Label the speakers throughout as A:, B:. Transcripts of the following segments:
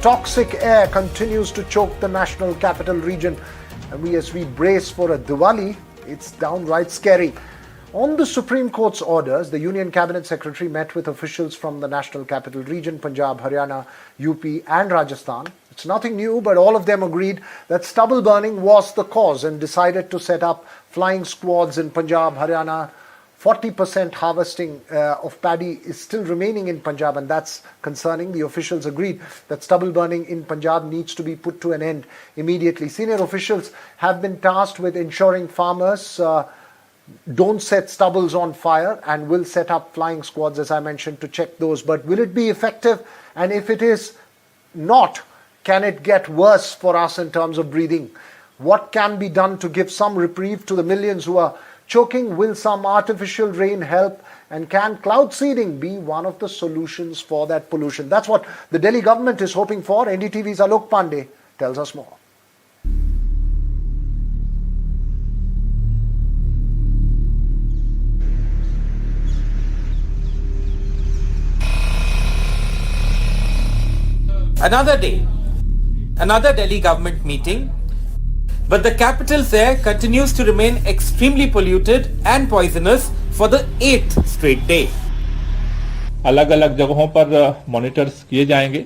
A: Toxic air continues to choke the national capital region. And as we brace for a Diwali, it's downright scary. On the Supreme Court's orders, the Union Cabinet Secretary met with officials from the National Capital Region, Punjab, Haryana, UP and Rajasthan. It's nothing new, but all of them agreed that stubble burning was the cause and decided to set up flying squads in Punjab, Haryana. 40% harvesting of paddy is still remaining in Punjab, and that's concerning. The officials agreed that stubble burning in Punjab needs to be put to an end immediately. Senior officials have been tasked with ensuring farmers don't set stubbles on fire and will set up flying squads, as I mentioned, to check those. But will it be effective? And if it is not, can it get worse for us in terms of breathing? What can be done to give some reprieve to the millions who are choking? Will some artificial rain help? And can cloud seeding be one of the solutions for that pollution? That's what the Delhi government is hoping for. NDTV's Alok Pandey tells us more.
B: Another day, another Delhi government meeting, but the capital's air continues to remain extremely polluted and poisonous for the 8th straight day.
C: अलग अलग जगहों पर monitors किए जाएंगे।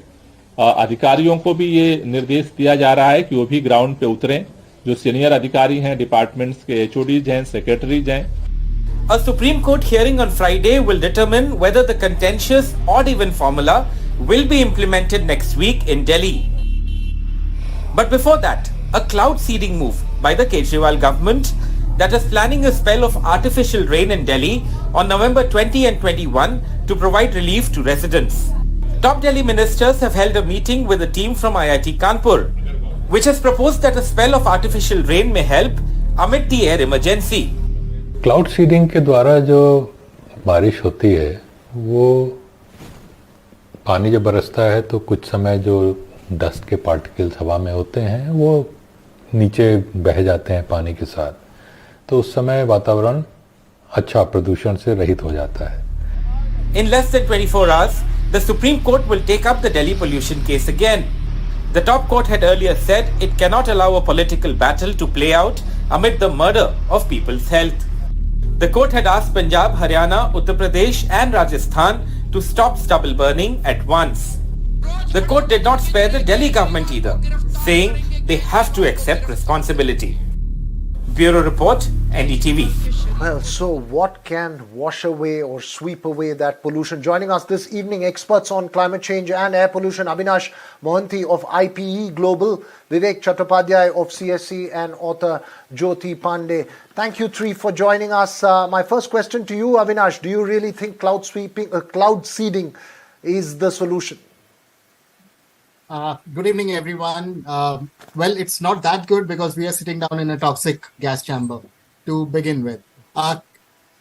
C: अधिकारियों को भी ये निर्देश दिया जा रहा है कि वो भी ग्राउंड पे उतरें। जो सीनियर अधिकारी हैं, डिपार्टमेंट्स के एचओडीज हैं, सेक्रेटरीज हैं।
B: A Supreme Court hearing on Friday will determine whether the contentious odd-even formula will be implemented next week in Delhi. But before that, a cloud seeding move by the Kejriwal government that is planning a spell of artificial rain in Delhi on November 20 and 21 to provide relief to residents. Top Delhi ministers have held a meeting with a team from IIT Kanpur, which has proposed that a spell of artificial rain may help amid the air emergency.
D: Cloud seeding के द्वारा जो बारिश होती है वो पानी जब बरसता है तो कुछ समय जो डस्ट के पार्टिकल्स हवा में होते हैं वो नीचे बह जाते हैं पानी के साथ, तो उस समय वातावरण अच्छा प्रदूषण से रहित हो जाता है.
B: In less than 24 hours, the Supreme Court will take up the Delhi pollution case again. The top court had earlier said it cannot allow a political battle to play out amid the murder of people's health. The court had asked Punjab, Haryana, Uttar Pradesh and Rajasthan to stop stubble burning at once. The court did not spare the Delhi government either, saying they have to accept responsibility. Bureau Report, NDTV.
A: Well, so what can wash away or sweep away that pollution? Joining us this evening, experts on climate change and air pollution, Abinash Mohanty of IPE Global, Vivek Chattopadhyay of CSC and author Jyoti Pandey. Thank you three for joining us. My first question to you, Abinash, do you really think cloud seeding is the solution?
E: Good evening, everyone. Well, it's not that good because we are sitting down in a toxic gas chamber to begin with.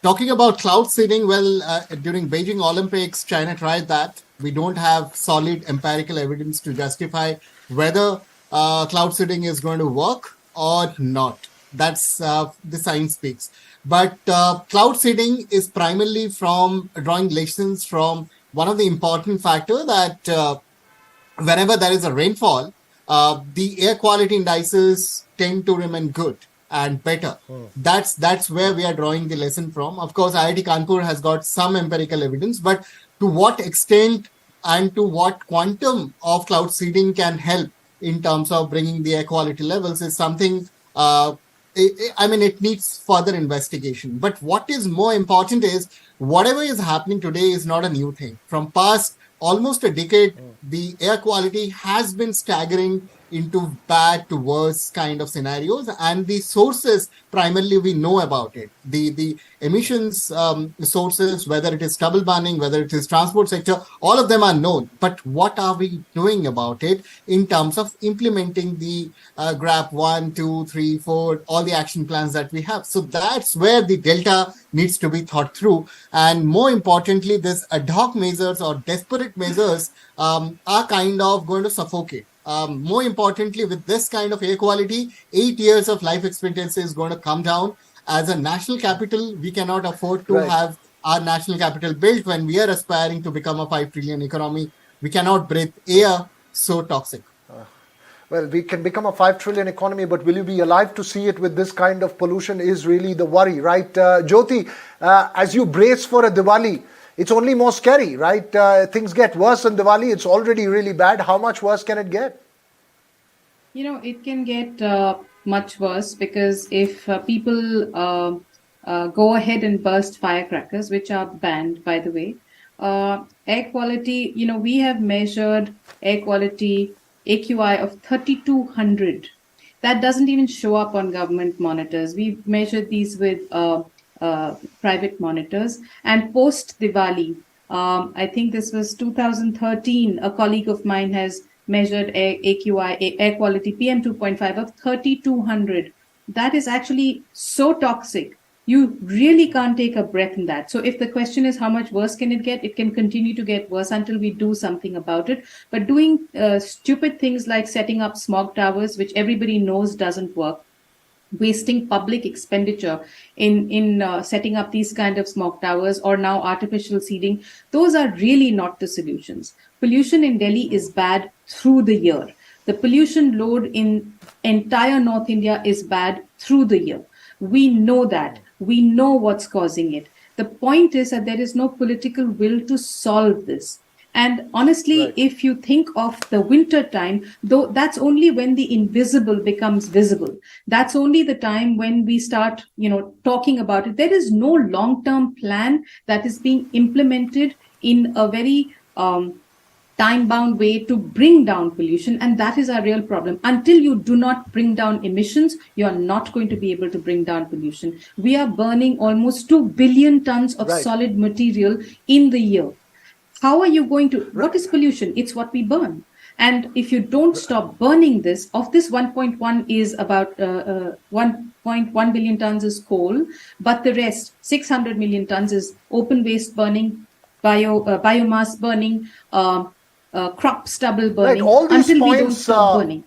E: Talking about cloud seeding, well, during Beijing Olympics, China tried that. We don't have solid empirical evidence to justify whether cloud seeding is going to work or not. That's the science speaks. But cloud seeding is primarily from drawing lessons from one of the important factors that whenever there is a rainfall, the air quality indices tend to remain good and better. That's where we are drawing the lesson from. Of course, IIT Kanpur has got some empirical evidence, but to what extent and to what quantum of cloud seeding can help in terms of bringing the air quality levels is something, it needs further investigation. But what is more important is whatever is happening today is not a new thing. From past almost a decade, the air quality has been staggering into bad to worse kind of scenarios, and the sources primarily we know about it. The emissions sources, whether it is stubble burning, whether it is transport sector, all of them are known. But what are we doing about it in terms of implementing the GRAP 1, 2, 3, 4, all the action plans that we have? So that's where the delta needs to be thought through. And more importantly, this ad hoc measures or desperate measures are kind of going to suffocate. More importantly, with this kind of air quality, 8 years of life expectancy is going to come down. As a national capital, we cannot afford to have our national capital built when we are aspiring to become a 5 trillion economy. We cannot breathe air. so toxic.
A: Well, we can become a 5 trillion economy, but will you be alive to see it with this kind of pollution is really the worry, right? Jyoti, as you brace for a Diwali, it's only more scary, right? Things get worse on Diwali. It's already really bad. How much worse can it get?
F: It can get much worse because if people go ahead and burst firecrackers, which are banned, by the way, air quality, we have measured air quality AQI of 3200. That doesn't even show up on government monitors. We've measured these with private monitors. And post Diwali, I think this was 2013, a colleague of mine has measured AQI, air quality PM 2.5 of 3200. That is actually so toxic. You really can't take a breath in that. So if the question is how much worse can it get, it can continue to get worse until we do something about it. But doing stupid things like setting up smog towers, which everybody knows doesn't work, wasting public expenditure in setting up these kind of smog towers or now artificial seeding, those are really not the solutions. Pollution in Delhi is bad through the year. The pollution load in entire North India is bad through the year. We know that. We know what's causing it. The point is that there is no political will to solve this. And honestly,
A: Right.
F: if you think of the winter time, though, that's only when the invisible becomes visible. That's only the time when we start, talking about it. There is no long-term plan that is being implemented in a very time-bound way to bring down pollution, and that is our real problem. Until you do not bring down emissions, you are not going to be able to bring down pollution. We are burning almost 2 billion tons of
A: Right.
F: solid material in the year. How are you going to, what is pollution? It's what we burn. And if you don't stop burning this, of this 1.1 is about 1.1 billion tons is coal, but the rest, 600 million tons is open waste burning, biomass burning, crop stubble burning,
A: all these
F: until we don't
A: points,
F: stop burning.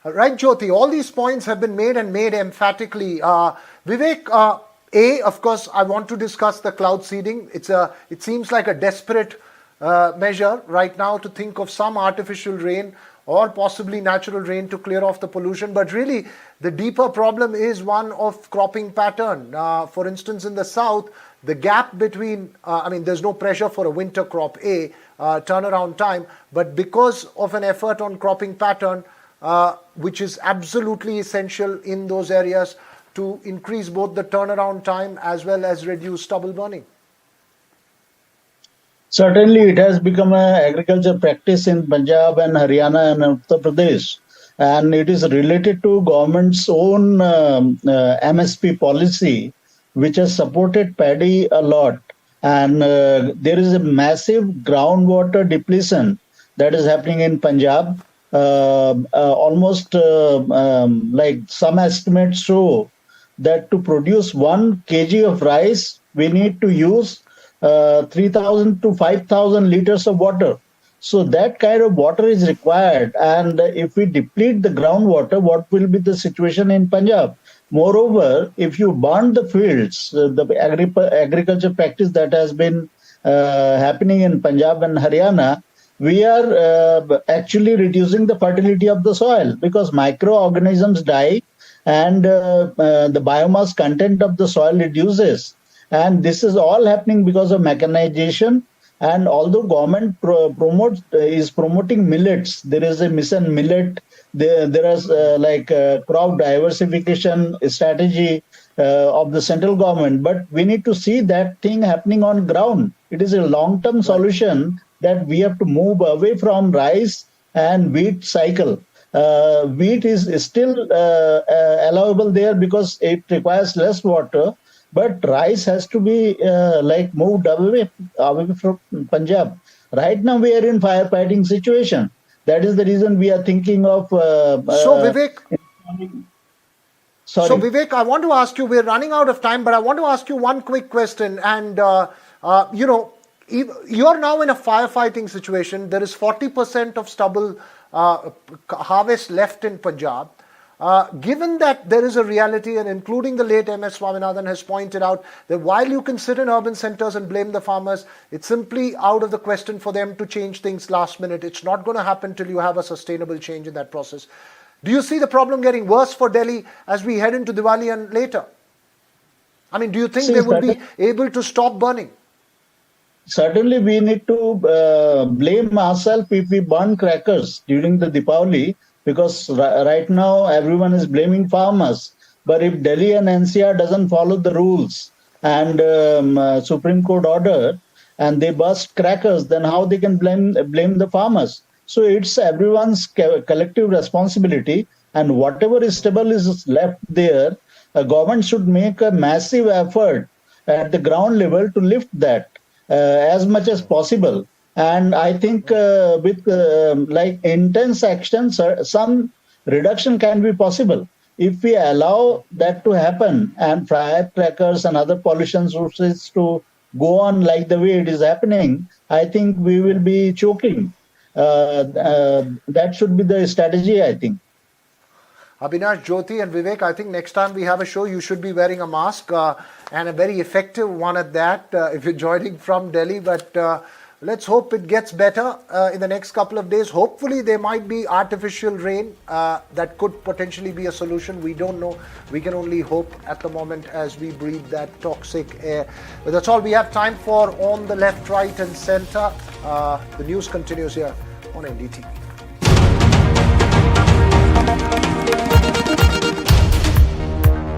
A: Right, Jyoti, all these points have been made and made emphatically. Vivek, of course, I want to discuss the cloud seeding. It seems like a desperate measure right now to think of some artificial rain or possibly natural rain to clear off the pollution. But really, the deeper problem is one of cropping pattern. For instance, in the south, the gap between, there's no pressure for a winter crop, turnaround time, but because of an effort on cropping pattern, which is absolutely essential in those areas to increase both the turnaround time as well as reduce stubble burning.
G: Certainly, it has become an agriculture practice in Punjab and Haryana and Uttar Pradesh, and it is related to government's own MSP policy, which has supported paddy a lot. And there is a massive groundwater depletion that is happening in Punjab. Almost like some estimates show that to produce 1 kg of rice, we need to use 3,000 to 5,000 liters of water. So that kind of water is required. And if we deplete the groundwater, what will be the situation in Punjab? Moreover, if you burn the fields, the agriculture practice that has been happening in Punjab and Haryana, we are actually reducing the fertility of the soil because microorganisms die and the biomass content of the soil reduces. And this is all happening because of mechanization. And although government is promoting millets, there is a mission millet. There is crop diversification strategy of the central government. But we need to see that thing happening on ground. It is a long-term solution that we have to move away from rice and wheat cycle. Wheat is still allowable there because it requires less water. But rice has to be moved away from Punjab. Right now we are in firefighting situation. That is the reason we are thinking of.
A: So Vivek,
G: sorry.
A: So Vivek, I want to ask you. We're running out of time, but I want to ask you one quick question. And you're now in a firefighting situation. There is 40% of stubble harvest left in Punjab. Given that there is a reality, and including the late M.S. Swaminathan has pointed out, that while you can sit in urban centers and blame the farmers, it's simply out of the question for them to change things last minute. It's not going to happen till you have a sustainable change in that process. Do you see the problem getting worse for Delhi as we head into Diwali and later? I mean, do you think they will be able to stop burning?
G: Certainly, we need to blame ourselves if we burn crackers during the Diwali, because right now everyone is blaming farmers. But if Delhi and NCR doesn't follow the rules and Supreme Court order, and they burst crackers, then how they can blame the farmers? So it's everyone's collective responsibility, and whatever stubble is left there, a government should make a massive effort at the ground level to lift that as much as possible. And I think with like intense action, some reduction can be possible. If we allow that to happen and firecrackers and other pollution sources to go on like the way it is happening, I think we will be choking. That should be the strategy, I think.
A: Abinash, Jyoti and Vivek, I think next time we have a show, you should be wearing a mask and a very effective one at that if you're joining from Delhi. But let's hope it gets better in the next couple of days. Hopefully there might be artificial rain that could potentially be a solution. We don't know. We can only hope at the moment as we breathe that toxic air. But that's all we have time for on the left, right and center. The news continues here on NDTV.